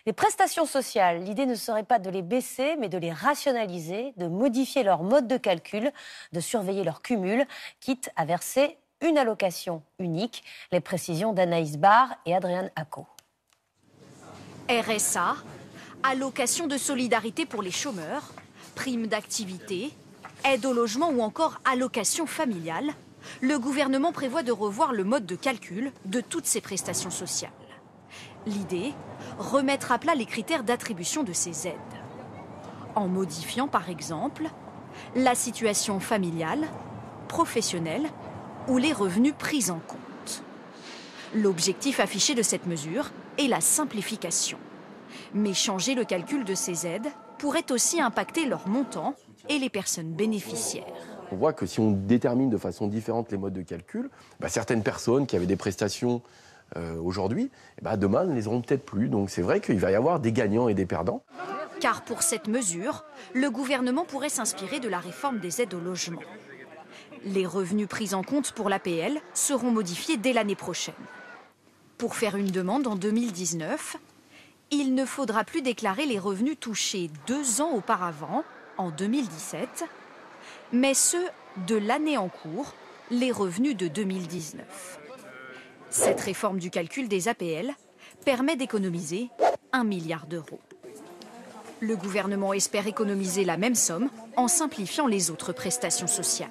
Les prestations sociales, l'idée ne serait pas de les baisser, mais de les rationaliser, de modifier leur mode de calcul, de surveiller leur cumul, quitte à verser une allocation unique. Les précisions d'Anaïs Barre et Adriane Acco. RSA, allocation de solidarité pour les chômeurs, prime d'activité, aide au logement ou encore allocation familiale, le gouvernement prévoit de revoir le mode de calcul de toutes ces prestations sociales. L'idée, remettre à plat les critères d'attribution de ces aides. En modifiant par exemple la situation familiale, professionnelle ou les revenus pris en compte. L'objectif affiché de cette mesure est la simplification. Mais changer le calcul de ces aides pourrait aussi impacter leur montant et les personnes bénéficiaires. On voit que si on détermine de façon différente les modes de calcul, certaines personnes qui avaient des prestations aujourd'hui, demain ne les auront peut-être plus. Donc c'est vrai qu'il va y avoir des gagnants et des perdants. Car pour cette mesure, le gouvernement pourrait s'inspirer de la réforme des aides au logement. Les revenus pris en compte pour l'APL seront modifiés dès l'année prochaine. Pour faire une demande en 2019, il ne faudra plus déclarer les revenus touchés 2 ans auparavant, en 2017, mais ceux de l'année en cours, les revenus de 2019. Cette réforme du calcul des APL permet d'économiser 1 milliard d'euros. Le gouvernement espère économiser la même somme en simplifiant les autres prestations sociales.